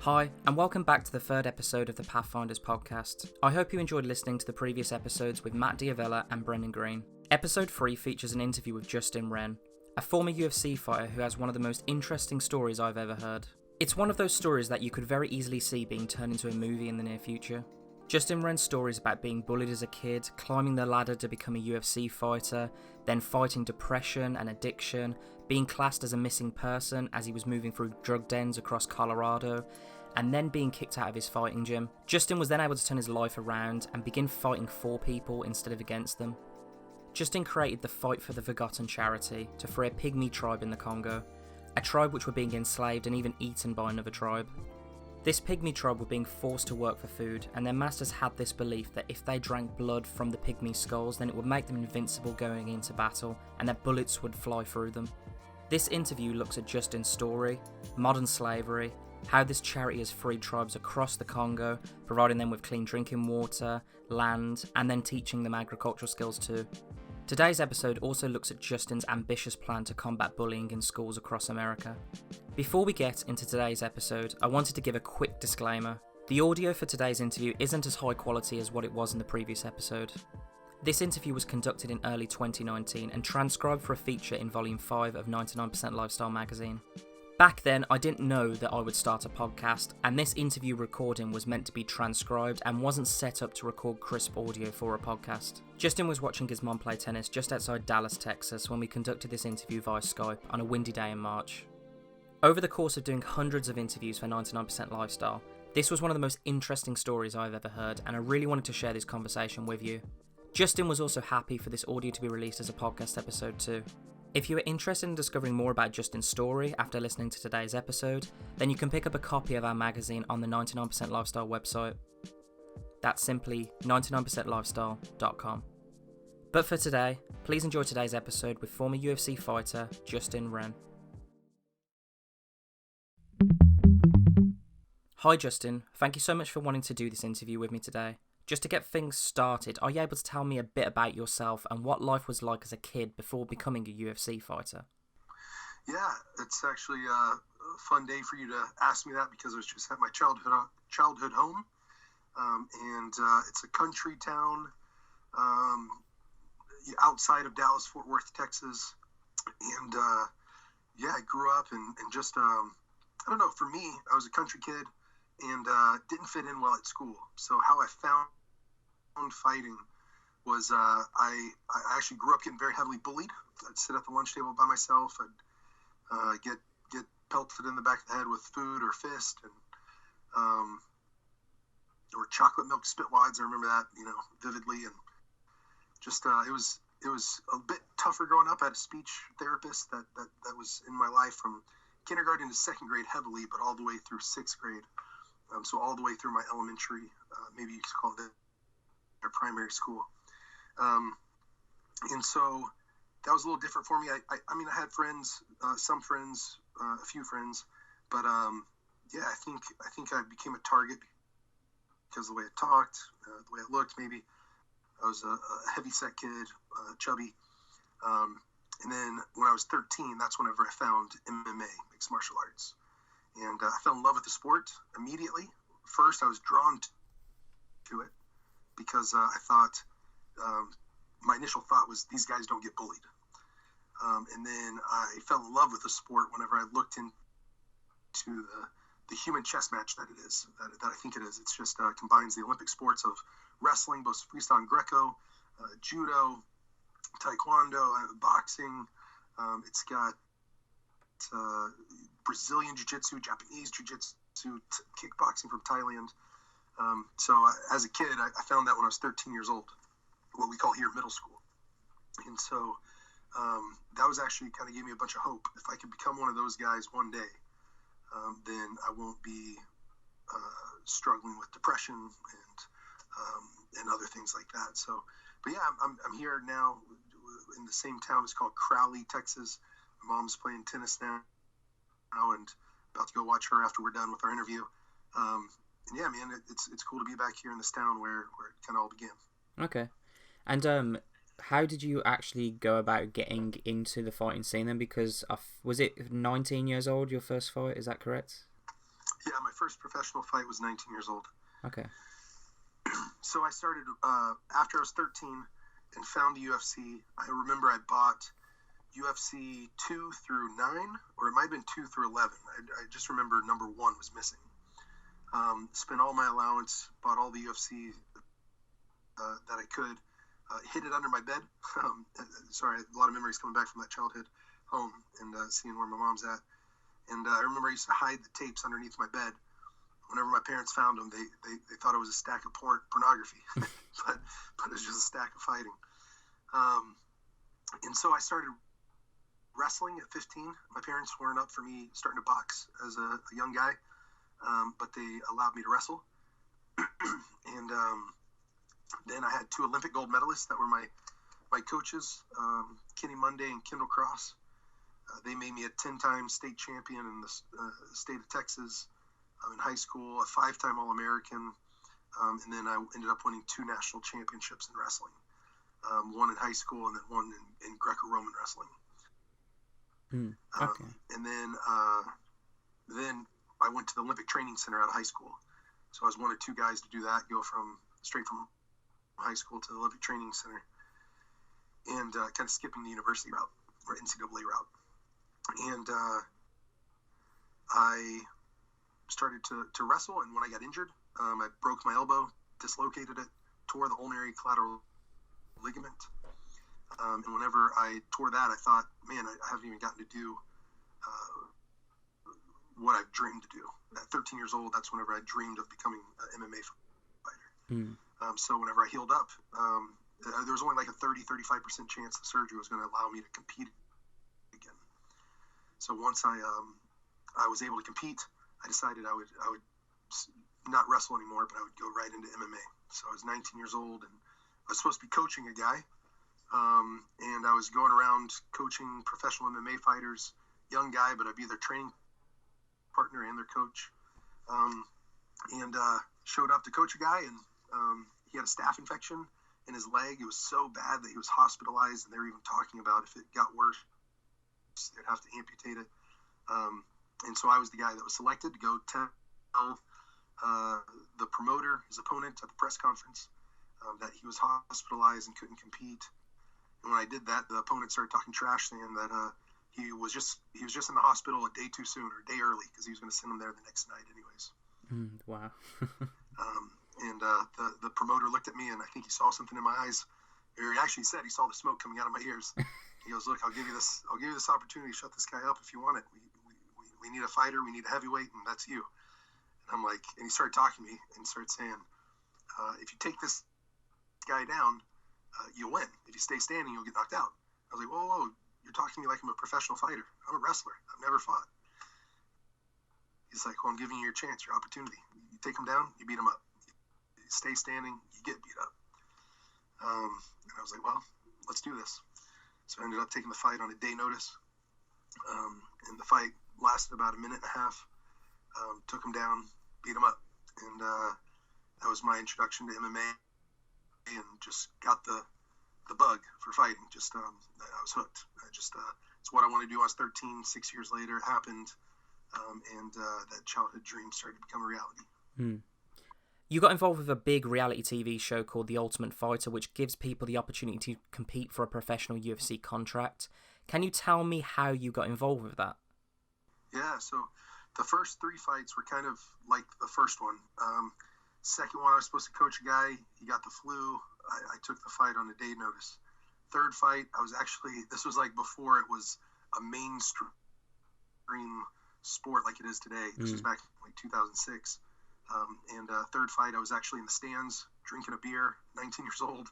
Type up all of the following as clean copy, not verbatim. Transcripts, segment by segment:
Hi, and welcome back to the third episode of the Pathfinders podcast. I hope you enjoyed listening to the previous episodes with Matt Diavella and Brendan Green. Episode 3 features an interview with Wren, a former UFC fighter who has one of the most interesting stories I've ever heard. It's one of those stories that you could very easily see being turned into a movie in the near future. Wren's story is about being bullied as a kid, climbing the ladder to become a UFC fighter, then fighting depression and addiction, being classed as a missing person as he was moving through drug dens across Colorado, and then being kicked out of his fighting gym. Justin was then able to turn his life around and begin fighting for people instead of against them. Justin created the Fight for the Forgotten charity to free a Pigmy tribe in the Congo, a tribe which were being enslaved and even eaten by another tribe. This Pygmy tribe were being forced to work for food, and their masters had this belief that if they drank blood from the Pygmy skulls, then it would make them invincible going into battle, and that bullets would fly through them. This interview looks at Justin's story, modern slavery, how this charity has freed tribes across the Congo, providing them with clean drinking water, land, and then teaching them agricultural skills too. Today's episode also looks at Justin's ambitious plan to combat bullying in schools across America. Before we get into today's episode, I wanted to give a quick disclaimer. The audio for today's interview isn't as high quality as what it was in the previous episode. This interview was conducted in early 2019 and transcribed for a feature in volume 5 of 99% Lifestyle magazine. Back then, I didn't know that I would start a podcast, and this interview recording was meant to be transcribed and wasn't set up to record crisp audio for a podcast. Justin was watching his mom play tennis just outside Dallas, Texas, when we conducted this interview via Skype on a windy day in March. Over the course of doing hundreds of interviews for 99% Lifestyle, this was one of the most interesting stories I've ever heard, and I really wanted to share this conversation with you. Justin was also happy for this audio to be released as a podcast episode too. If you are interested in discovering more about Justin's story after listening to today's episode, then you can pick up a copy of our magazine on the 99% Lifestyle website. That's simply 99percentlifestyle.com. But for today, please enjoy today's episode with former UFC fighter Wren. Hi Justin, thank you so much for wanting to do this interview with me today. Just to get things started, are you able to tell me a bit about yourself and what life was like as a kid before becoming a UFC fighter? Yeah, it's actually a fun day for you to ask me that because I was just at my childhood home, and it's a country town outside of Dallas, Fort Worth, Texas, and I grew up and just, I don't know, for me, I was a country kid and didn't fit in well at school, so how I found fighting was I actually grew up getting very heavily bullied. I'd sit at the lunch table by myself. I'd get pelted in the back of the head with food or fist, and or chocolate milk spit wads. I remember that vividly, and just it was a bit tougher growing up. I had a speech therapist that was in my life from kindergarten to second grade heavily, but all the way through sixth grade. So all the way through my elementary, maybe you could call it our primary school. And so that was a little different for me. I mean, I had friends, some friends, a few friends, but I think I became a target because of the way I talked, the way I looked, maybe. I was a heavy-set kid, chubby. And then when I was 13, that's whenever I found MMA, mixed martial arts. And I fell in love with the sport immediately. First, I was drawn to it because I thought, my initial thought was, these guys don't get bullied. And then I fell in love with the sport whenever I looked into the human chess match that it is, that I think it is. It's just combines the Olympic sports of wrestling, both freestyle and Greco, judo, taekwondo, boxing. It's got Brazilian jiu-jitsu, Japanese jiu-jitsu, kickboxing from Thailand. So as a kid, I found that when I was 13 years old, what we call here middle school. And so that was actually kind of gave me a bunch of hope. If I could become one of those guys one day, then I won't be struggling with depression and other things like that. So, but yeah, I'm here now in the same town. It's called Crowley, Texas. My mom's playing tennis now and about to go watch her after we're done with our interview. And yeah, man, it's cool to be back here in this town where it kind of all began. Okay. And how did you actually go about getting into the fighting scene then? Because was it 19 years old, your first fight? Is that correct? Yeah, my first professional fight was 19 years old. Okay. So I started after I was 13 and found the UFC. I remember I bought UFC 2 through 9, or it might have been 2 through 11. I just remember number 1 was missing. Spent all my allowance, bought all the UFC that I could, hid it under my bed. Sorry, a lot of memories coming back from that childhood home and seeing where my mom's at. And I remember I used to hide the tapes underneath my bed. Whenever my parents found them, they thought it was a stack of pornography, but it was just a stack of fighting. And so I started wrestling at 15. My parents weren't up for me starting to box as a young guy, but they allowed me to wrestle. And then I had 2 Olympic gold medalists that were my coaches, Kenny Monday and Kendall Cross. They made me a 10-time state champion in the state of Texas in high school, a 5-time All-American, and then I ended up winning 2 national championships in wrestling, one in high school and then one in Greco-Roman wrestling. Okay. And then I went to the Olympic Training Center out of high school. So I was one of 2 guys to do that, go straight from high school to the Olympic Training Center, and kind of skipping the university route or NCAA route. And I started to wrestle, and when I got injured, I broke my elbow, dislocated it, tore the ulnar collateral ligament. And whenever I tore that, I thought, man, I haven't even gotten to do what I've dreamed to do. At 13 years old, that's whenever I dreamed of becoming an MMA fighter. So whenever I healed up, there was only like a 30-35% chance the surgery was going to allow me to compete again. So once I was able to compete, I decided I would not wrestle anymore, but I would go right into MMA. So I was 19 years old, and I was supposed to be coaching a guy, and I was going around coaching professional MMA fighters, young guy, but I'd be their training partner and their coach, and showed up to coach a guy, and he had a staph infection in his leg. It was so bad that he was hospitalized, and they were even talking about if it got worse, they'd have to amputate it. And so I was the guy that was selected to go tell the promoter, his opponent, at the press conference that he was hospitalized and couldn't compete. And when I did that, the opponent started talking trash, saying that he was just in the hospital a day too soon or a day early because he was going to send him there the next night anyways. Wow. And the promoter looked at me, and I think he saw something in my eyes. Or he actually said he saw the smoke coming out of my ears. He goes, "Look, I'll give you this opportunity to shut this guy up if you want it. We need a fighter. We need a heavyweight, and that's you." And I'm like, and he started talking to me and started saying, "If you take this guy down, you'll win. If you stay standing, you'll get knocked out." I was like, whoa, you're talking to me like I'm a professional fighter. I'm a wrestler. I've never fought. He's like, well, I'm giving you your chance, your opportunity. You take him down, you beat him up. You stay standing, you get beat up. And I was like, well, let's do this. So I ended up taking the fight on a day notice. And the fight lasted about a minute and a half. Took him down, beat him up. And that was my introduction to MMA, and just got the bug for fighting. Just I was hooked. It's what I wanted to do. I was 13. 6 years later, it happened, and that childhood dream started to become a reality. You got involved with a big reality TV show called The Ultimate Fighter, which gives people the opportunity to compete for a professional UFC contract. Can you tell me how you got involved with that? Yeah, so the first 3 fights were kind of like the first one. Second one, I was supposed to coach a guy. He got the flu. I took the fight on a day notice. Third fight, this was like before it was a mainstream sport like it is today. This was back in like 2006. And third fight, I was actually in the stands drinking a beer, 19 years old.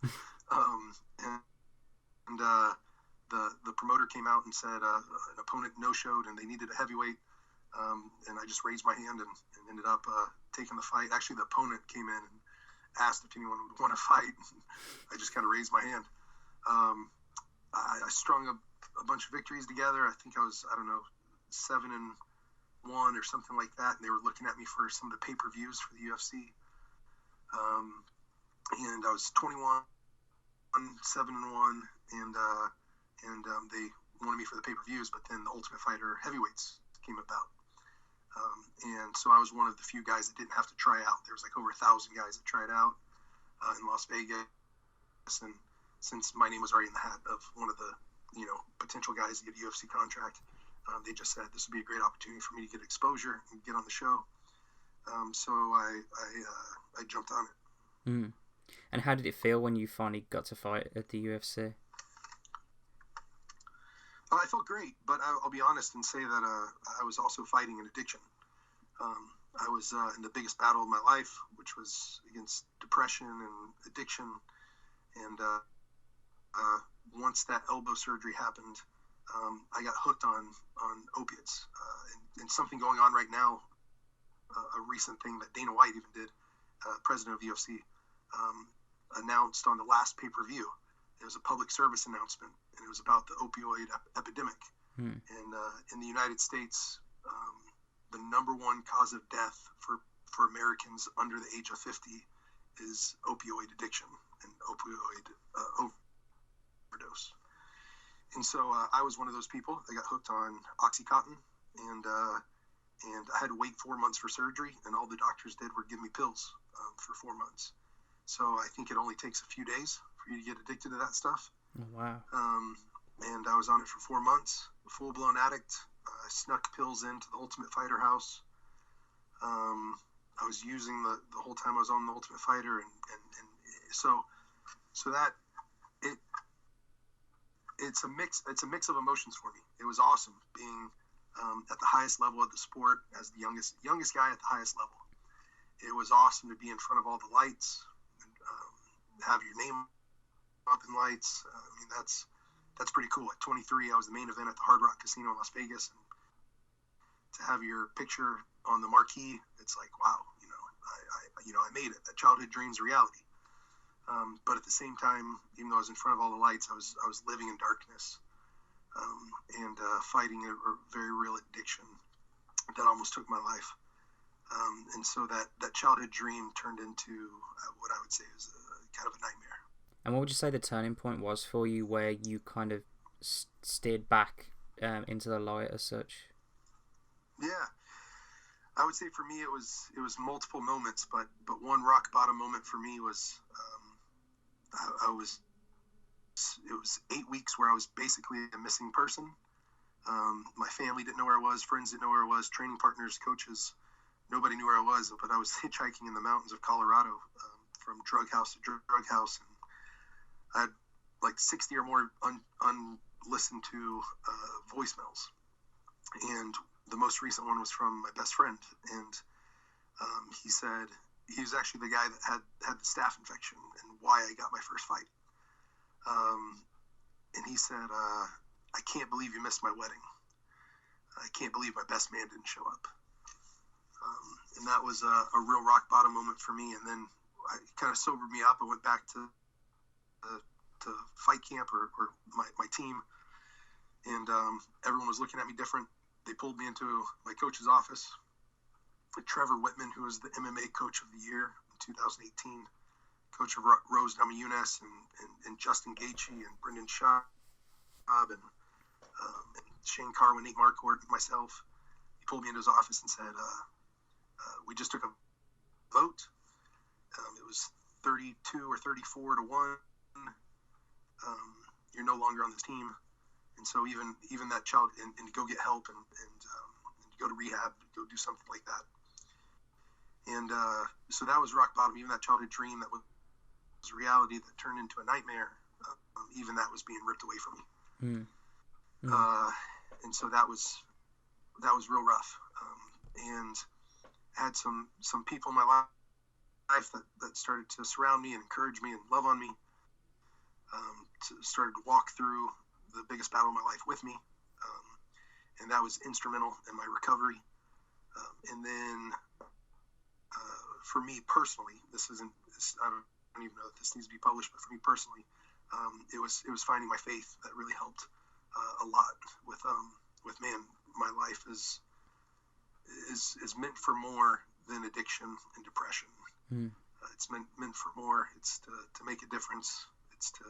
And the promoter came out and said an opponent no-showed and they needed a heavyweight. And I just raised my hand and ended up taking the fight. Actually, the opponent came in and asked if anyone would want to fight. I just kind of raised my hand. I strung a bunch of victories together. I think I was, 7-1 or something like that. And they were looking at me for some of the pay-per-views for the UFC. And I was 21, 7-1, and they wanted me for the pay-per-views, but then the Ultimate Fighter heavyweights came about. And so I was one of the few guys that didn't have to try out. There was like over 1,000 guys that tried out in Las Vegas. And since my name was already in the hat of one of the, potential guys to get a UFC contract, they just said this would be a great opportunity for me to get exposure and get on the show. So I jumped on it. Mm. And how did it feel when you finally got to fight at the UFC? I felt great, but I'll be honest and say that I was also fighting an addiction. I was in the biggest battle of my life, which was against depression and addiction. And once that elbow surgery happened, I got hooked on opiates. And something going on right now, a recent thing that Dana White even did, president of the UFC, announced on the last pay-per-view. It was a public service announcement, and it was about the opioid epidemic. And in the United States, the number one cause of death for Americans under the age of 50 is opioid addiction and opioid overdose. And so I was one of those people that got hooked on Oxycontin, and I had to wait 4 months for surgery, and all the doctors did were give me pills for 4 months. So I think it only takes a few days for you to get addicted to that stuff. Oh, wow. And I was on it for 4 months, a full-blown addict. I snuck pills into the Ultimate Fighter house. I was using the whole time I was on the Ultimate Fighter, and so that it's a mix of emotions for me. It was awesome being at the highest level of the sport as the youngest guy at the highest level. It was awesome to be in front of all the lights, and have your name up in lights. I mean, that's pretty cool. At 23, I was the main event at the Hard Rock Casino in Las Vegas, and to have your picture on the marquee, it's like, wow, I made it. That childhood dream's a reality. But at the same time, even though I was in front of all the lights, I was living in darkness, and fighting a very real addiction that almost took my life. And so that childhood dream turned into what I would say is kind of a nightmare. And what would you say the turning point was for you, where you kind of steered back into the light as such? Yeah, I would say for me it was multiple moments, but one rock bottom moment for me was it was 8 weeks where I was basically a missing person. My family didn't know where I was, friends didn't know where I was, training partners, coaches, nobody knew where I was. But I was hitchhiking in the mountains of Colorado, from drug house to drug house, and I had like 60 or more unlistened to voicemails, and the most recent one was from my best friend, and he said he was actually the guy that had the staph infection and why I got my first fight. And he said, I can't believe you missed my wedding. I can't believe my best man didn't show up. And that was a real rock bottom moment for me. And then it kind of sobered me up. I went back to fight camp or my team, and everyone was looking at me different. They pulled me into my coach's office. Trevor Whitman, who was the MMA coach of the year in 2018, coach of Rose Namajunas and Justin Gaethje and Brendan Schaub and Shane Carwin, Nate Marquardt, and myself. He pulled me into his office and said, we just took a vote. It was 32 or 34 to 1. You're no longer on this team. And so even that child, and to go get help and go to rehab, go do something like that. And so that was rock bottom. Even that childhood dream that was a reality that turned into a nightmare, even that was being ripped away from me. And so that was real rough. And I had some people in my life that started to surround me and encourage me and love on me. Started to walk through the biggest battle of my life with me, and that was instrumental in my recovery. And then for me personally, I don't even know if this needs to be published, but for me personally, it was finding my faith that really helped a lot with man, my life is meant for more than addiction and depression. It's meant for more. It's to make a difference. It's to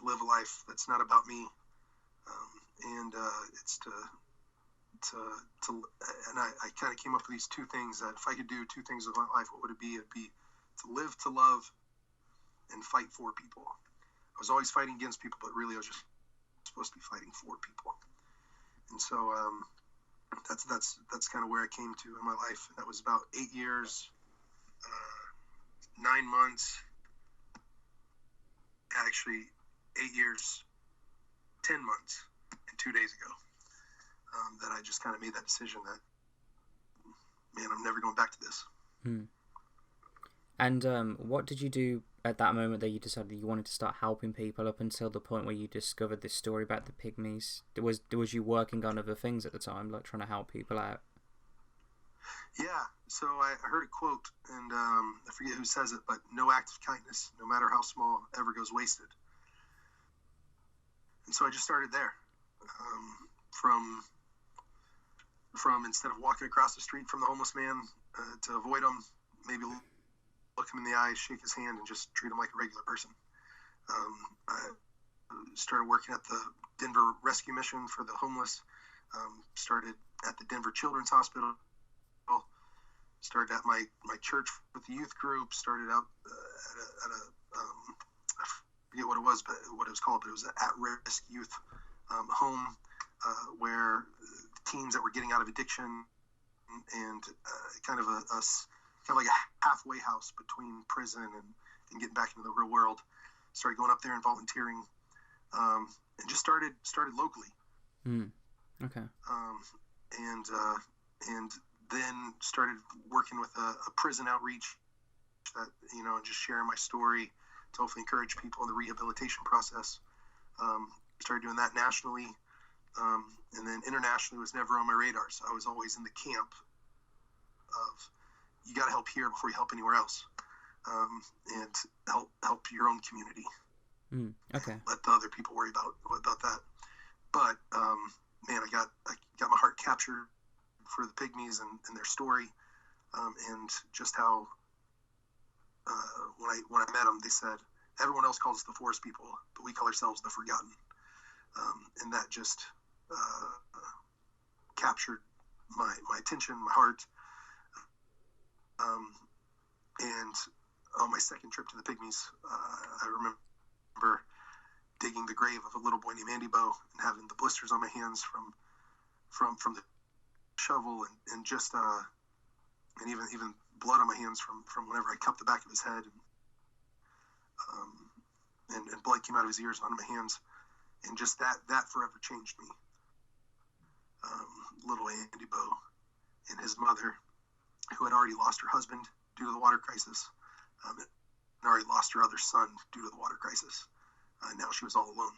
live a life that's not about me, and it's to to and I kind of came up with these two things, that if I could do two things with my life, what would it be? It'd be to live to love and fight for people. I was always fighting against people, but really I was just supposed to be fighting for people. And so that's kind of where I came to in my life. And that was about 8 years, 9 months, actually 8 years, 10 months, and 2 days ago, that I just kind of made that decision that, man, I'm never going back to this. And what did you do at that moment that you decided you wanted to start helping people, up until the point where you discovered this story about the Pigmies? Was you working on other things at the time, like trying to help people out? Yeah, so I heard a quote, and I forget who says it, but no act of kindness, no matter how small, ever goes wasted. And so I just started there. From instead of walking across the street from the homeless man, to avoid him, maybe look him in the eye, shake his hand, and just treat him like a regular person. I started working at the Denver Rescue Mission for the homeless, started at the Denver Children's Hospital, started at my church with the youth group, started out at a I forget what it was called, but it was an at-risk youth home, where teens that were getting out of addiction, and kind of like a halfway house between prison and getting back into the real world. Started going up there and volunteering, and just started locally. Okay. And then started working with a prison outreach, that, just sharing my story to hopefully encourage people in the rehabilitation process. Started doing that nationally, and then internationally was never on my radar. So I was always in the camp of, you got to help here before you help anywhere else, and help your own community. Okay. Let the other people worry about that. But man, I got my heart captured for the Pigmies and their story, and just how when I met them, they said, everyone else calls us the forest people, but we call ourselves the forgotten. And that just captured my attention, my heart. And on my second trip to the Pigmies, I remember digging the grave of a little boy named Andy Bo and having the blisters on my hands from the shovel, and just and even blood on my hands from whenever I cupped the back of his head, and blood came out of his ears onto my hands, and just that forever changed me. Little Andy Bo and his mother, who had already lost her husband due to the water crisis, and already lost her other son due to the water crisis. Now she was all alone.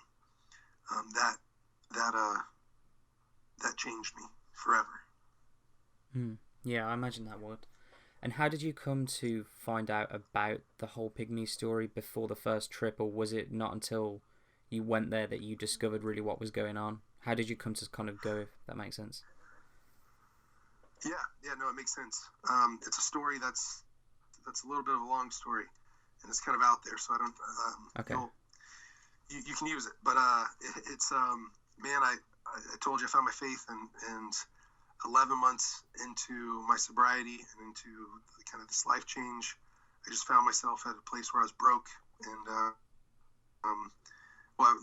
That changed me forever. Yeah, I imagine that would. And how did you come to find out about the whole Pygmy story before the first trip, or was it not until you went there that you discovered really what was going on? How did you come to kind of go, if that makes sense? Yeah, no, it makes sense. It's a story that's a little bit of a long story, and it's kind of out there, so I don't. Okay. You can use it, but it's man, I told you I found my faith, and 11 months into my sobriety and into kind of this life change, I just found myself at a place where I was broke, and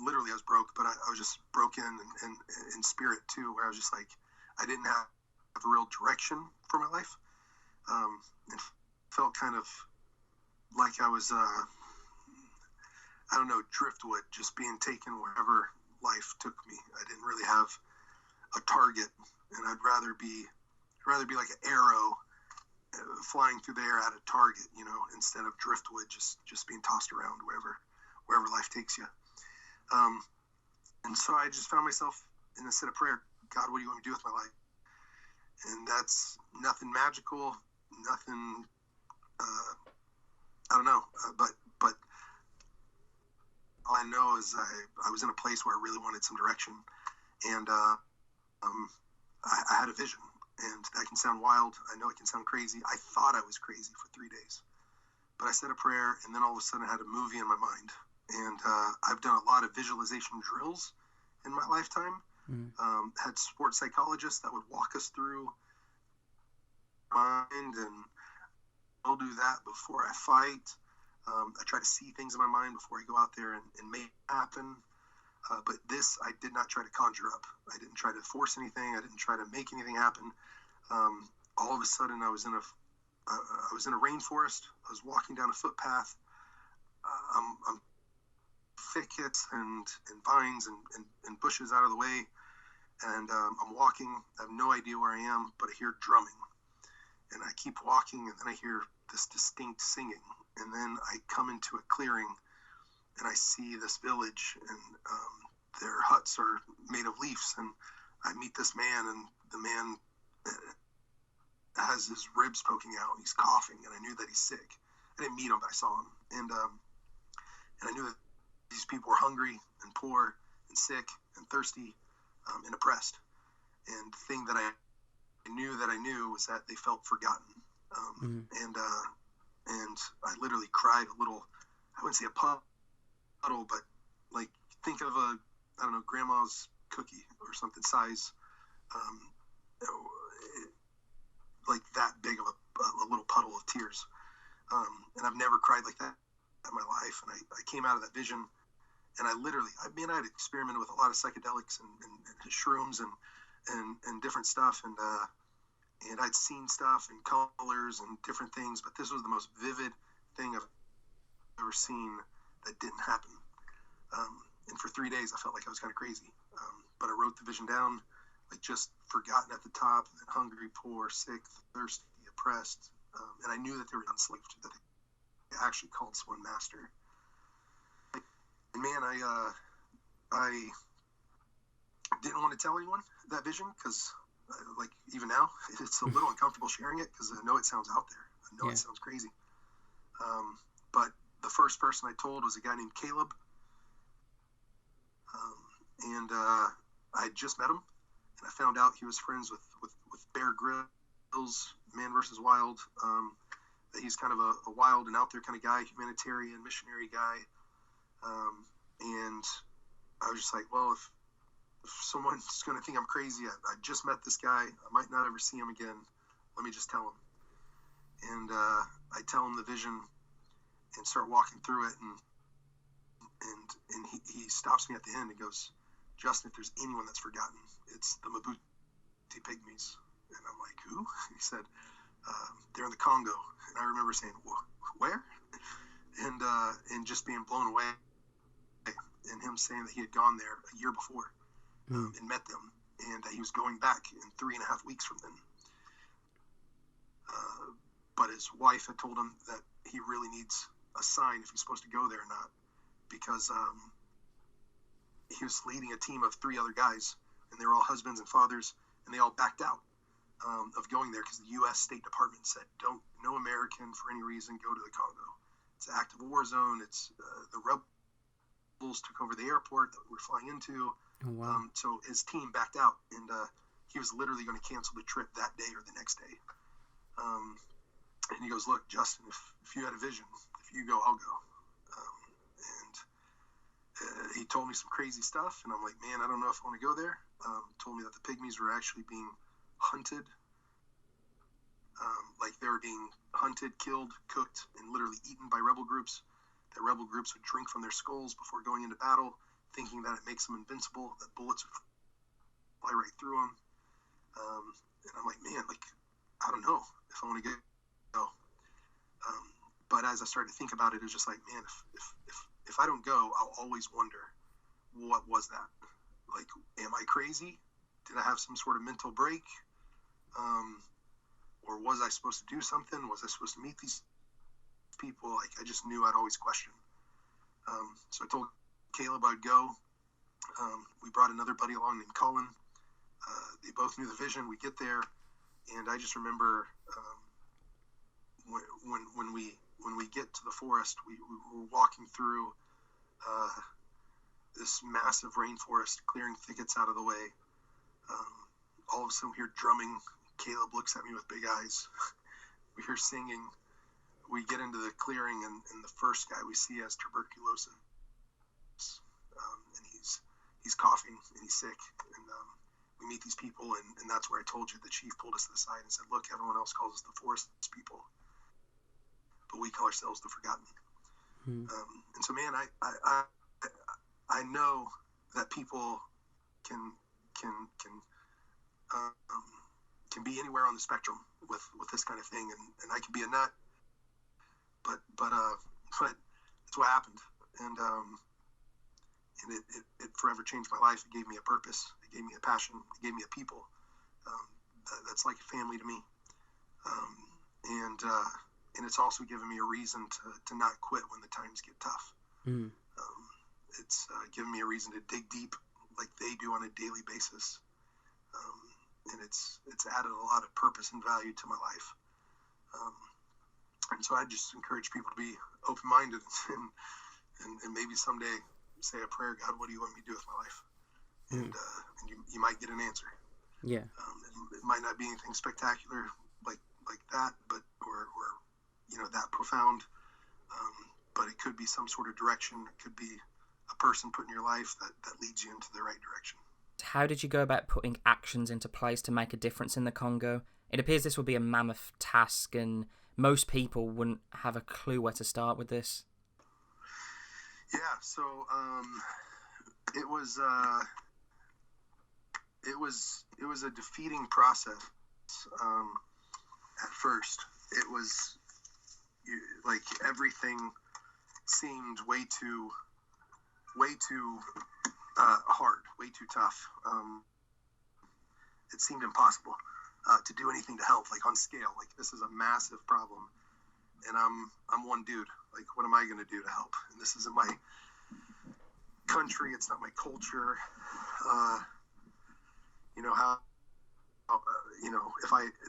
literally I was broke, but I was just broken and in spirit too, where I was just like, I didn't have a real direction for my life, and felt kind of like I was I don't know, driftwood, just being taken wherever life took me. I didn't really have a target, and I'd rather be like an arrow flying through the air at a target, instead of driftwood, just being tossed around wherever life takes you. And so I just found myself in a set of prayer. God, what do you want me to do with my life? And that's nothing magical, nothing, I don't know, but all I know is I was in a place where I really wanted some direction, and I had a vision, and that can sound wild. I know it can sound crazy. I thought I was crazy for 3 days, but I said a prayer, and then all of a sudden I had a movie in my mind, and I've done a lot of visualization drills in my lifetime, Had sports psychologists that would walk us through mind, and I'll do that before I fight. I try to see things in my mind before I go out there and make it happen. But this, I did not try to conjure up. I didn't try to force anything. I didn't try to make anything happen. All of a sudden, I was in a rainforest. I was walking down a footpath. I'm thickets and vines and bushes out of the way, and I'm walking. I have no idea where I am, but I hear drumming, and I keep walking, and then I hear this distinct singing, and then I come into a clearing, and I see this village, and their huts are made of leaves, and I meet this man, and the man has his ribs poking out, and he's coughing, and I knew that he's sick. I didn't meet him, but I saw him, and I knew that these people were hungry and poor and sick and thirsty and oppressed. And the thing that I knew was that they felt forgotten. And I literally cried a little. I wouldn't say a puddle, but like think of grandma's cookie or something size, like that big of a little puddle of tears. And I've never cried like that in my life. And I came out of that vision, and I'd experimented with a lot of psychedelics and shrooms and different stuff, and I'd seen stuff and colors and different things, but this was the most vivid thing I've ever seen that didn't happen. And for 3 days, I felt like I was kind of crazy. But I wrote the vision down, like just forgotten at the top, and then hungry, poor, sick, thirsty, oppressed. And I knew that they were enslaved, that they actually called someone master. And man, I didn't want to tell anyone that vision, because like even now, it's a little uncomfortable sharing it, because I know it sounds out there. I know it sounds crazy. But the first person I told was a guy named Caleb. And I had just met him, and I found out he was friends with Bear Grylls, Man vs. Wild. That he's kind of a wild and out there kind of guy, humanitarian, missionary guy. And I was just like, well, if someone's going to think I'm crazy, I just met this guy. I might not ever see him again. Let me just tell him. And I tell him the vision and start walking through it. And he stops me at the end and goes, Justin, if there's anyone that's forgotten, it's the Mabuti Pigmies. And I'm like, who? He said, they're in the Congo. And I remember saying, where? And just being blown away. And him saying that he had gone there a year before and met them, and that he was going back in 3.5 weeks from then. But his wife had told him that he really needs a sign if he's supposed to go there or not, because he was leading a team of 3 other guys, and they were all husbands and fathers, and they all backed out of going there because the U.S. State Department said, no American for any reason go to the Congo. It's an active war zone. It's the rebels took over the airport that we're flying into. Oh, wow. So his team backed out, and he was literally going to cancel the trip that day or the next day. And he goes, look, Justin, if you had a vision, if you go, I'll go. He told me some crazy stuff, and I'm like, man, I don't know if I want to go there. Told me that the Pigmies were actually being hunted. Like they were being hunted, killed, cooked, and literally eaten by rebel groups. That rebel groups would drink from their skulls before going into battle, thinking that it makes them invincible, that bullets would fly right through them. And I'm like, man, like, I don't know if I want to go. But as I started to think about it, it was just like, man, if I don't go, I'll always wonder, what was that? Like, am I crazy? Did I have some sort of mental break? Or was I supposed to do something? Was I supposed to meet these people? Like, I just knew I'd always question. So I told Caleb I'd go. We brought another buddy along named Colin. They both knew the vision. We get there, and I just remember when we get to the forest, we were walking through this massive rainforest, clearing thickets out of the way. All of a sudden, we hear drumming. Caleb looks at me with big eyes. We hear singing. We get into the clearing, and the first guy we see has tuberculosis. And he's coughing and he's sick. And we meet these people, and that's where I told you the chief pulled us to the side and said, look, everyone else calls us the forest people, but we call ourselves the forgotten. And so, man, I know that people can be anywhere on the spectrum with this kind of thing, and I can be a nut, but it's what happened, and it forever changed my life. It gave me a purpose. It gave me a passion. It gave me a people. That's like a family to me, and it's also given me a reason to not quit when the times get tough. It's given me a reason to dig deep like they do on a daily basis. And it's added a lot of purpose and value to my life. And so I just encourage people to be open-minded and maybe someday say a prayer, God, what do you want me to do with my life? And you might get an answer. Yeah. It might not be anything spectacular like that, but or that profound. But it could be some sort of direction. It could be a person put in your life that leads you into the right direction. How did you go about putting actions into place to make a difference in the Congo? It appears this would be a mammoth task, and most people wouldn't have a clue where to start with this. Yeah, so it was a defeating process. At first, it was like everything seemed way too hard, way too tough. It seemed impossible to do anything to help, like on scale. Like, this is a massive problem, and I'm one dude. Like, what am I going to do to help? And this isn't my country. It's not my culture.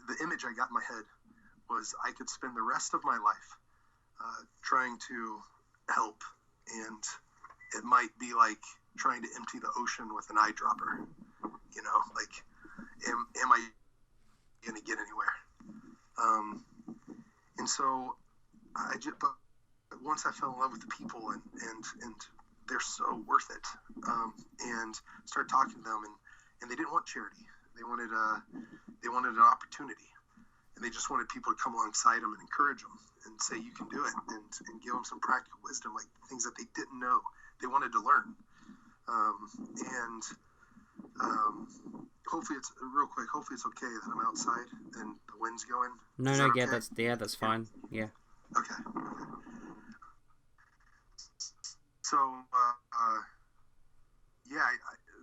The image I got in my head was I could spend the rest of my life trying to help, and it might be like trying to empty the ocean with an eyedropper. Like, am I going to get anywhere? And so but once I fell in love with the people, and they're so worth it, and started talking to them, and they didn't want charity. They wanted an opportunity, and they just wanted people to come alongside them and encourage them and say, you can do it, and give them some practical wisdom, like things that they didn't know. They wanted to learn. Hopefully it's real quick. Hopefully it's okay that I'm outside and the wind's going. No, Okay? that's fine. Yeah. Okay. So,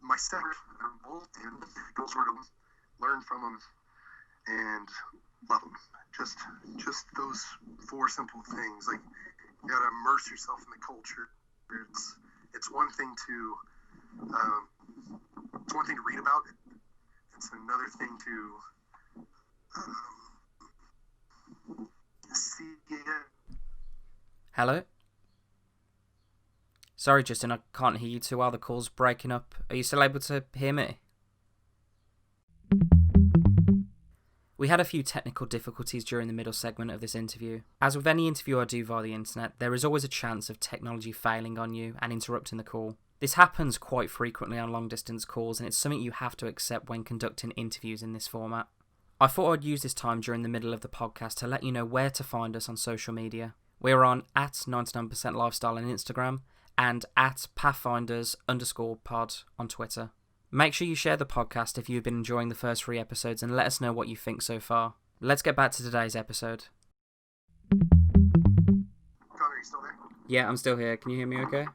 my second goal were to learn from them and love them. Just those four simple things. Like, you gotta immerse yourself in the culture. It's one thing to read about it. It's another thing to see it. Hello? Sorry, Justin, I can't hear you too well. The call's breaking up. Are you still able to hear me? We had a few technical difficulties during the middle segment of this interview. As with any interview I do via the internet, there is always a chance of technology failing on you and interrupting the call. This happens quite frequently on long-distance calls, and it's something you have to accept when conducting interviews in this format. I thought I'd use this time during the middle of the podcast to let you know where to find us on social media. We're on @99%lifestyle on Instagram and @Pathfinders_pod on Twitter. Make sure you share the podcast if you've been enjoying the first 3 episodes, and let us know what you think so far. Let's get back to today's episode. Connor, are you still there? Yeah, I'm still here. Can you hear me okay?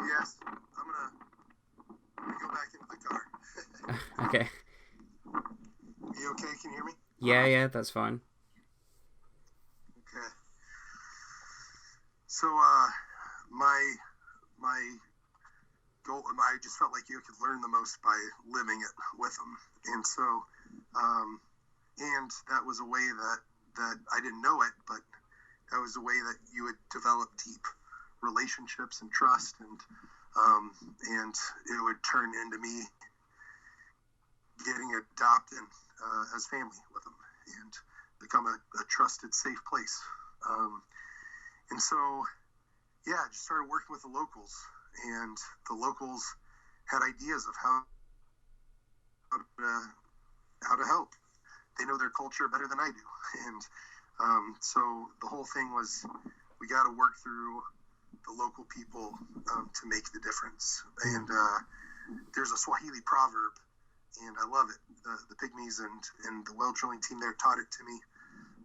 Yes. I'm gonna go back into the car. Okay. You okay? Can you hear me? Yeah, that's fine. Okay. So, my goal, I just felt like you could learn the most by living it with them. And so, and that was a way that I didn't know it, but that was a way that you would develop deep relationships and trust, and it would turn into me getting adopted as family with them and become a trusted, safe place. And so, yeah, I just started working with the locals, and the locals had ideas of how to help. They know their culture better than I do, and so the whole thing was, we got to work through the local people to make the difference. And there's a Swahili proverb, and I love it. The Pigmies and the well drilling team there taught it to me,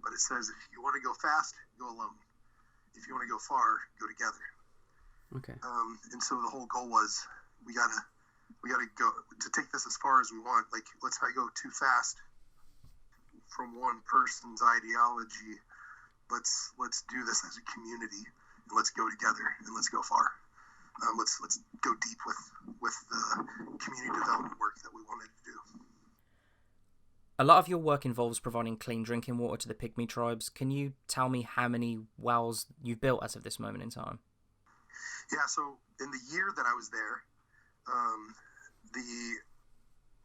but it says, if you want to go fast, go alone. If you want to go far, go together. Okay. And so the whole goal was, we gotta go to take this as far as we want. Like, let's not go too fast from one person's ideology. Let's do this as a community, and let's go together, and let's go far. Let's go deep with the community development work that we wanted to do. A lot of your work involves providing clean drinking water to the Pygmy tribes. Can you tell me how many wells you've built as of this moment in time? Yeah, so in the year that I was there,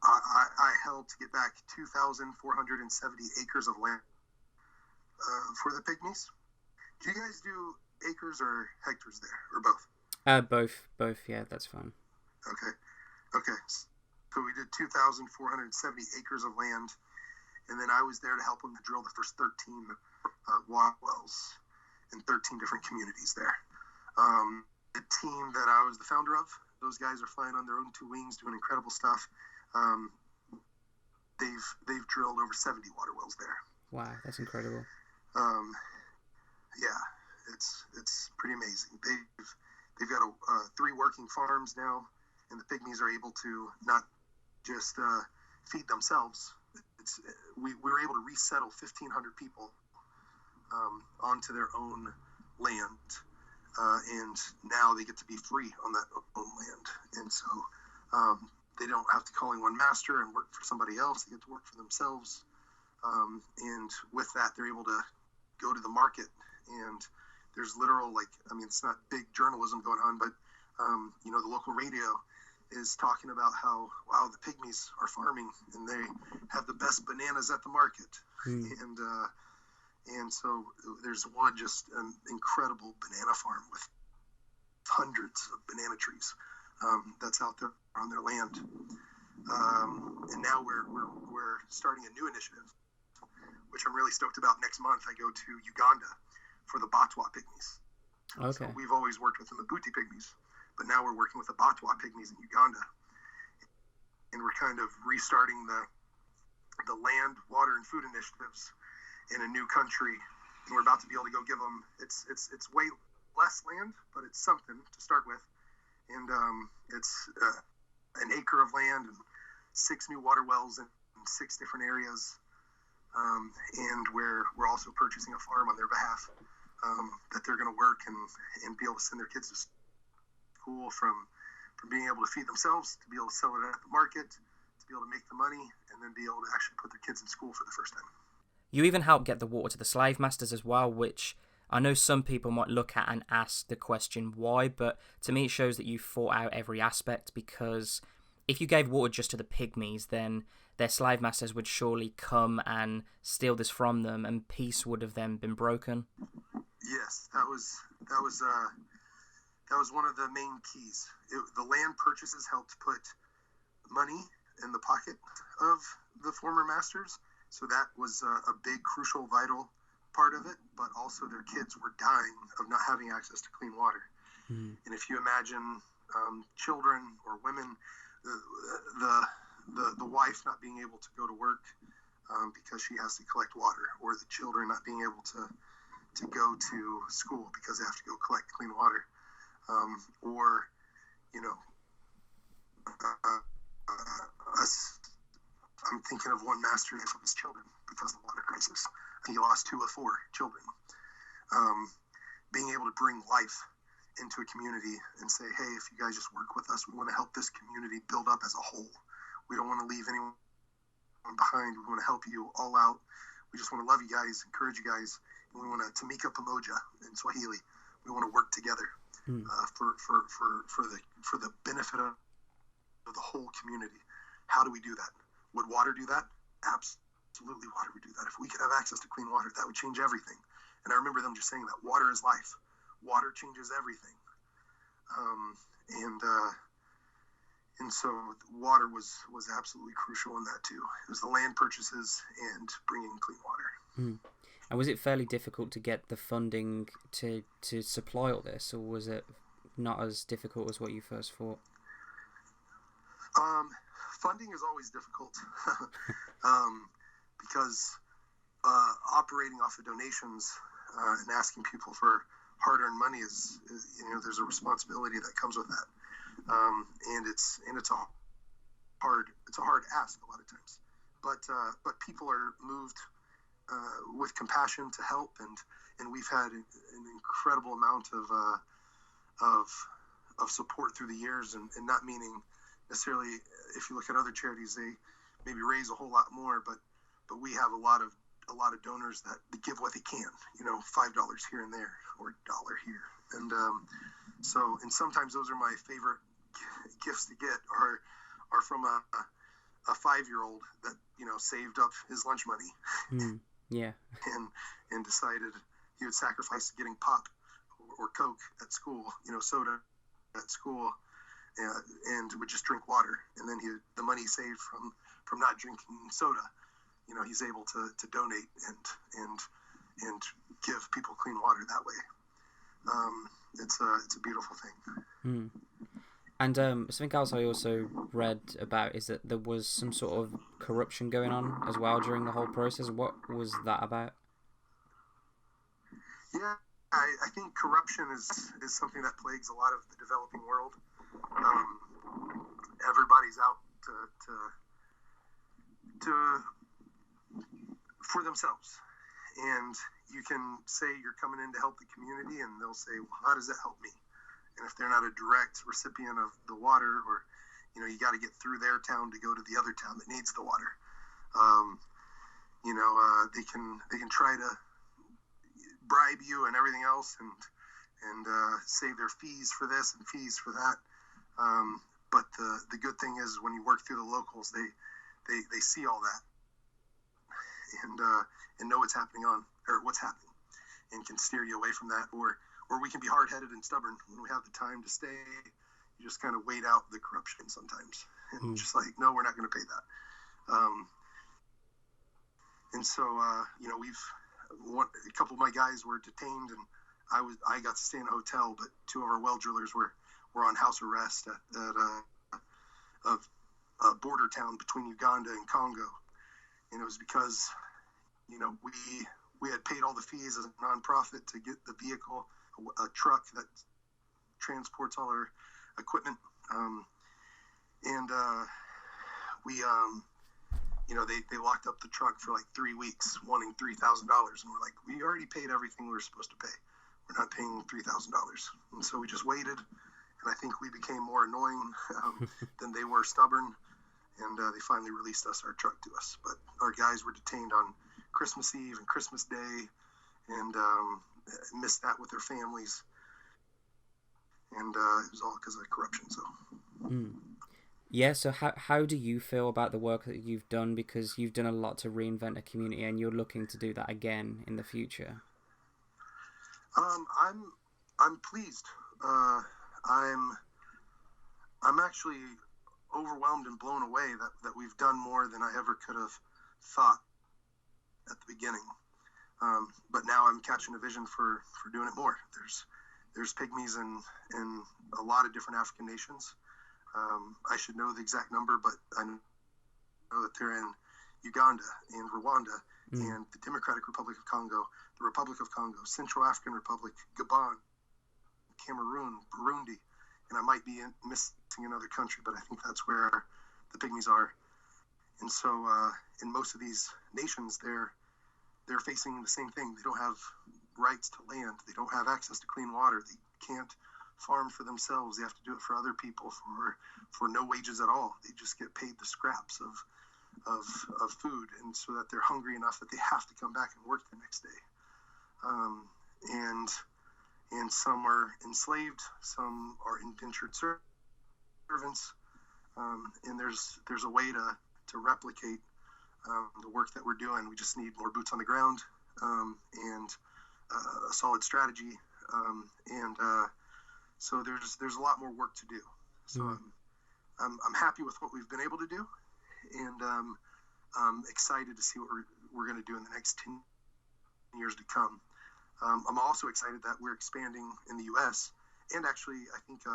I helped get back 2,470 acres of land for the Pygmies. Do you guys do acres or hectares there, or both? Both. Yeah, that's fine. Okay. So we did 2,470 acres of land, and then I was there to help them to drill the first 13 water wells in 13 different communities there. The team that I was the founder of, those guys are flying on their own two wings, doing incredible stuff. They've drilled over 70 water wells there. Wow, that's incredible. Yeah, it's pretty amazing. They've got 3 working farms now, and the Pygmies are able to not just feed themselves. We were able to resettle 1,500 people onto their own land, and now they get to be free on that own land. And so they don't have to call in one master and work for somebody else. They get to work for themselves. And with that, they're able to go to the market, and there's literal, it's not big journalism going on, but the local radio is talking about how, wow, the Pygmies are farming and they have the best bananas at the market. And so there's one just an incredible banana farm with hundreds of banana trees that's out there on their land. And now we're starting a new initiative, which I'm really stoked about. Next month, I go to Uganda for the Batwa Pygmies. Okay. So we've always worked with the Mabuti Pygmies, but now we're working with the Batwa Pygmies in Uganda. And we're kind of restarting the land, water, and food initiatives in a new country. And we're about to be able to go give them, it's way less land, but it's something to start with. And it's an acre of land and 6 new water wells in 6 different areas. And we're also purchasing a farm on their behalf that they're going to work and be able to send their kids to school from being able to feed themselves, to be able to sell it at the market, to be able to make the money, and then be able to actually put their kids in school for the first time. You even helped get the water to the slave masters as well, which I know some people might look at and ask the question why, but to me it shows that you thought out every aspect, because if you gave water just to the Pygmies, then their slave masters would surely come and steal this from them, and peace would have then been broken. Yes, that was one of the main keys. The land purchases helped put money in the pocket of the former masters, so that was a big, crucial, vital part of it. But also, their kids were dying of not having access to clean water. And if you imagine children or women, the wife not being able to go to work because she has to collect water, or the children not being able to go to school because they have to go collect clean water, or I'm thinking of one master from his children because of the water crisis. He lost 2 of 4 children. Being able to bring life into a community and say, hey, if you guys just work with us, we want to help this community build up as a whole. We don't want to leave anyone behind. We want to help you all out. We just want to love you guys, encourage you guys. And we want to Tamika Pamoja in Swahili. We want to work together for the benefit of the whole community. How do we do that? Would water do that? Absolutely, water would do that. If we could have access to clean water, that would change everything. And I remember them just saying that water is life. Water changes everything. and so water was absolutely crucial in that too. It was the land purchases and bringing clean water. Mm. And was it fairly difficult to get the funding to supply all this, or was it not as difficult as what you first thought? Funding is always difficult because operating off of donations and asking people for hard-earned money is there's a responsibility that comes with that, and it's a hard ask a lot of times, but people are moved with compassion to help, and we've had an incredible amount of support through the years, and not meaning necessarily, if you look at other charities, they maybe raise a whole lot more, but we have a lot of donors that give what they can, $5 here and there, or $1 here, and sometimes those are my favorite gifts to get, are from a 5-year-old that saved up his lunch money. Yeah. and decided he would sacrifice getting pop or Coke at school, soda at school, and would just drink water. And then the money saved from not drinking soda, he's able to donate and give people clean water that way. It's a beautiful thing. And something else I also read about is that there was some sort of corruption going on as well during the whole process. What was that about? Yeah, I think corruption is something that plagues a lot of the developing world. Everybody's out to for themselves, and you can say you're coming in to help the community, and they'll say, well, how does that help me? And if they're not a direct recipient of the water, or you got to get through their town to go to the other town that needs the water, they can try to bribe you and everything else, and say their fees for this and fees for that. But the good thing is, when you work through the locals, they see all that and know what's happening and can steer you away from that, or we can be hard-headed and stubborn when we have the time to stay. You just kind of wait out the corruption sometimes, and just like, no, we're not going to pay that. And so a couple of my guys were detained, and I got to stay in a hotel, but 2 of our well drillers were on house arrest at a border town between Uganda and Congo, and it was because we had paid all the fees as a nonprofit to get the vehicle, a truck that transports all our equipment, and they locked up the truck for like 3 weeks, wanting $3,000, and we're like, we already paid everything we were supposed to pay. We're not paying $3,000, and so we just waited, and I think we became more annoying than they were stubborn, and they finally released our truck to us. But our guys were detained on Christmas Eve and Christmas Day, and missed that with their families, and it was all because of corruption. So yeah, so how do you feel about the work that you've done, because you've done a lot to reinvent a community and you're looking to do that again in the future? I'm pleased. I'm actually overwhelmed and blown away that we've done more than I ever could have thought at the beginning. But now I'm catching a vision for doing it more. There's Pigmies in a lot of different African nations. I should know the exact number, but I know that they're in Uganda and Rwanda and the Democratic Republic of Congo, the Republic of Congo, Central African Republic, Gabon, Cameroon, Burundi, and I might be missing another country, but I think that's where the Pigmies are. And so in most of these nations, they're facing the same thing. They don't have rights to land. They don't have access to clean water. They can't farm for themselves. They have to do it for other people for no wages at all. They just get paid the scraps of food, and so that they're hungry enough that they have to come back and work the next day. And some are enslaved, some are indentured servants, and there's a way to replicate the work that we're doing. We just need more boots on the ground, and a solid strategy, and So there's a lot more work to do. So I'm happy with what we've been able to do, and I'm excited to see what we're going to do in the next 10 years to come. I'm also excited that we're expanding in the U.S. and actually I think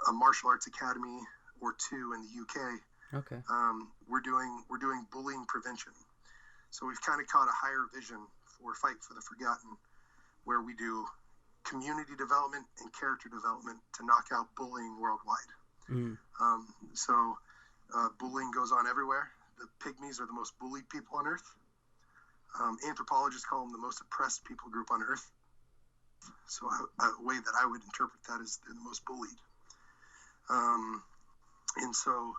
a martial arts academy or two in the U.K. Okay. We're doing bullying prevention. So we've kind of caught a higher vision for Fight for the Forgotten, where we do community development and character development to knock out bullying worldwide. So bullying goes on everywhere. The Pigmies are the most bullied people on Earth. Anthropologists call them the most oppressed people group on Earth. So a way that I would interpret that is they're the most bullied. And so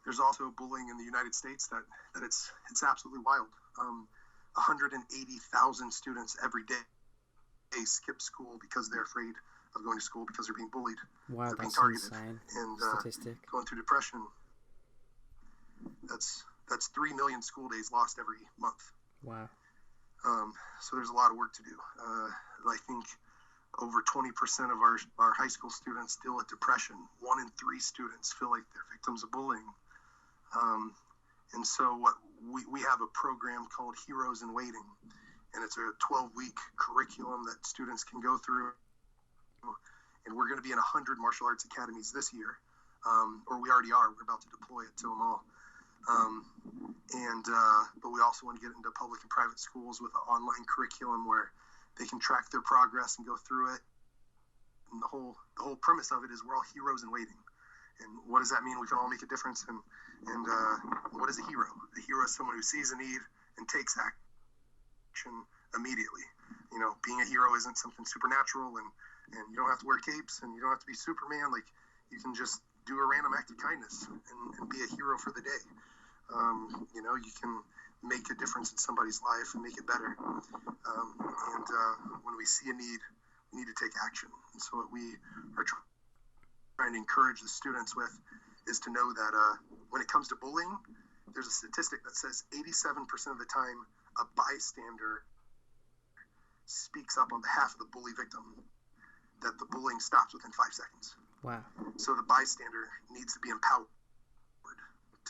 there's also bullying in the United States that it's absolutely wild. 180,000 students every day skip school because they're afraid of going to school because they're being bullied. Wow, they're being that's targeted insane. And statistic. Going through depression. That's 3 million school days lost every month. Wow. So there's a lot of work to do. I think over 20% of our high school students deal with depression. 1 in 3 students feel like they're victims of bullying. And so what we have a program called Heroes in Waiting, and it's a 12-week curriculum that students can go through. And we're going to be in 100 martial arts academies this year, or we already are. We're about to deploy it to them all. But we also want to get into public and private schools with an online curriculum where they can track their progress and go through it. And the whole premise of it is we're all heroes in waiting. And what does that mean? We can all make a difference. And what is a hero? A hero is someone who sees a need and takes action immediatally. You know, being a hero isn't something supernatural, and you don't have to wear capes, and you don't have to be Superman. Like, you can just do a random act of kindness and be a hero for the day. You know, you can make a difference in somebody's life and make it better. When we see a need, we need to take action. And so what we are trying to encourage the students with is to know that when it comes to bullying, there's a statistic that says 87% of the time a bystander speaks up on behalf of the bully victim, that the bullying stops within 5 seconds. Wow. So the bystander needs to be empowered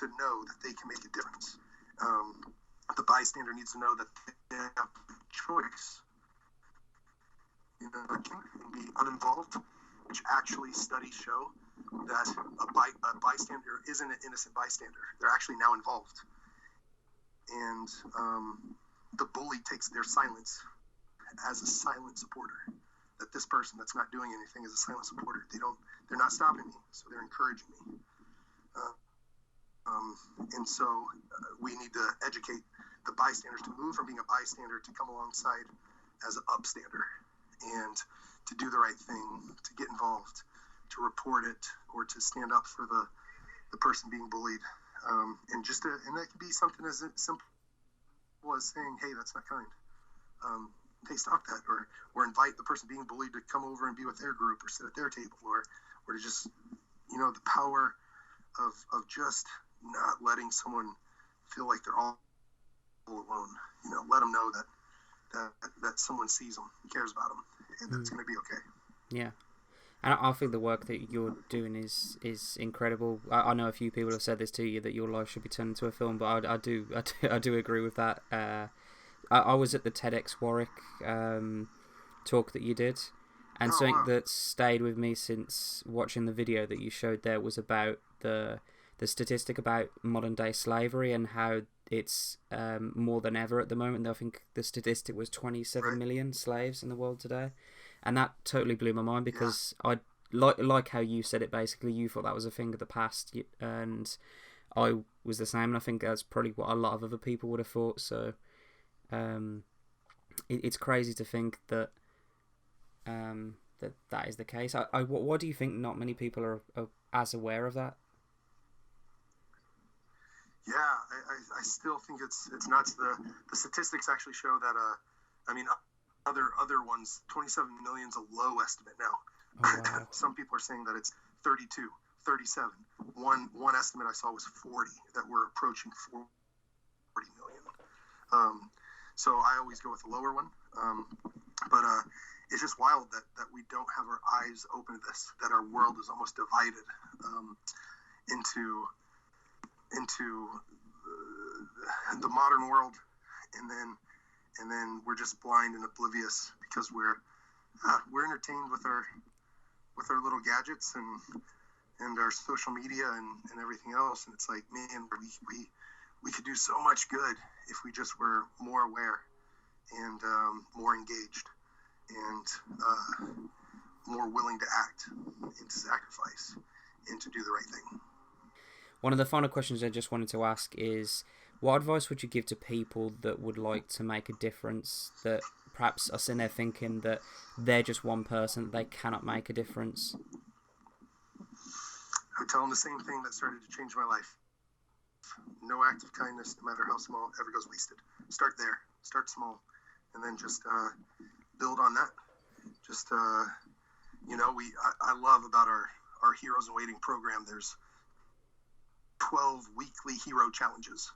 to know that they can make a difference. The bystander needs to know that they have a choice. You know, they can be uninvolved, which actually studies show that a bystander isn't an innocent bystander. They're actually now involved. And the bully takes their silence as a silent supporter. That this person that's not doing anything is a silent supporter. They're not stopping me, so they're encouraging me. And so we need to educate the bystanders to move from being a bystander to come alongside as an upstander and to do the right thing, to get involved, to report it, or to stand up for the person being bullied. And that could be something as simple as saying, hey, that's not kind. Hey, stop that, or invite the person being bullied to come over and be with their group or sit at their table, or to just, you know, the power of just not letting someone feel like they're all alone. You know, let them know that someone sees them, cares about them, and that's going to be okay. Yeah. And I think the work that you're doing is incredible. I know a few people have said this to you, that your life should be turned into a film, but I do agree with that. I was at the TEDx Warwick talk that you did, and something that stayed with me since watching the video that you showed there was about the statistic about modern day slavery and how it's more than ever at the moment. I think the statistic was 27 million slaves in the world today, and that totally blew my mind because I like how you said it. Basically, you thought that was a thing of the past, and I was the same. And I think that's probably what a lot of other people would have thought. So. It's crazy to think that that is the case. What do you think? Not many people are as aware of that. Yeah, I still think it's nuts. The statistics actually show that other ones, 27 million is a low estimate now. Oh, wow. Some people are saying that it's 32, 37. One estimate I saw was 40, that we're approaching 40 million. So I always go with the lower one. But it's just wild that we don't have our eyes open to this, that our world is almost divided into the modern world, and then we're just blind and oblivious because we're entertained with our little gadgets and our social media and everything else. And it's like, man, we could do so much good if we just were more aware and more engaged and more willing to act and to sacrifice and to do the right thing. One of the final questions I just wanted to ask is, what advice would you give to people that would like to make a difference, that perhaps are sitting there thinking that they're just one person, that they cannot make a difference? I would tell them the same thing that started to change my life. No act of kindness, no matter how small, ever goes wasted. Start there. Start small. And then just build on that. Just, I love about our Heroes in Waiting program, there's 12 weekly hero challenges.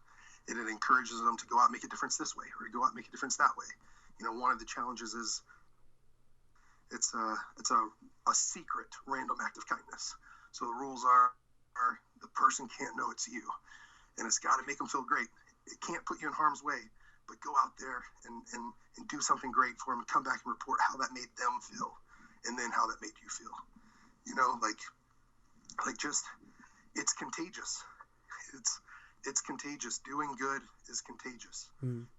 And it encourages them to go out and make a difference this way, or go out and make a difference that way. One of the challenges is it's a secret random act of kindness. So the rules are the person can't know it's you, and it's got to make them feel great. It can't put you in harm's way, but go out there and do something great for them, and come back and report how that made them feel, and then how that made you feel. It's contagious. It's contagious. Doing good is contagious.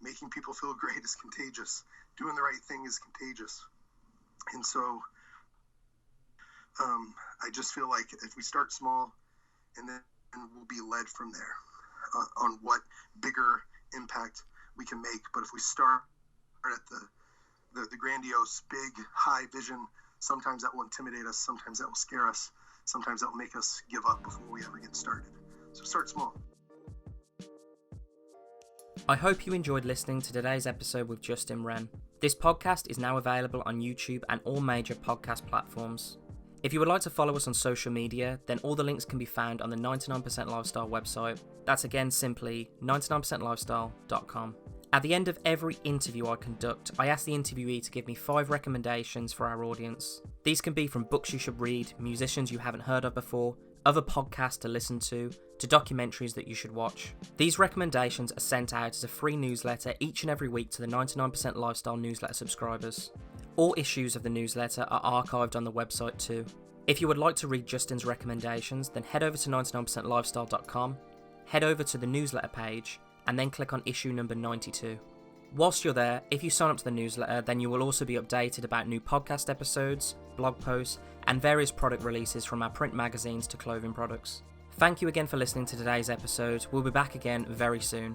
Making people feel great is contagious. Doing the right thing is contagious. And so I just feel like if we start small, and then we'll be led from there on what bigger impact we can make. But if we start at the grandiose, big, high vision, sometimes that will intimidate us, sometimes that will scare us, sometimes that will make us give up before we ever get started. So start small. I hope you enjoyed listening to today's episode with Justin Wren. This podcast is now available on YouTube and all major podcast platforms. If you would like to follow us on social media, then all the links can be found on the 99% Lifestyle website. That's again simply 99percentlifestyle.com. At the end of every interview I conduct, I ask the interviewee to give me 5 recommendations for our audience. These can be from books you should read, musicians you haven't heard of before, other podcasts to listen to documentaries that you should watch. These recommendations are sent out as a free newsletter each and every week to the 99% Lifestyle newsletter subscribers. All issues of the newsletter are archived on the website too. If you would like to read Justin's recommendations, then head over to 99percentlifestyle.com, head over to the newsletter page, and then click on issue number 92. Whilst you're there, if you sign up to the newsletter, then you will also be updated about new podcast episodes, blog posts, and various product releases from our print magazines to clothing products. Thank you again for listening to today's episode. We'll be back again very soon.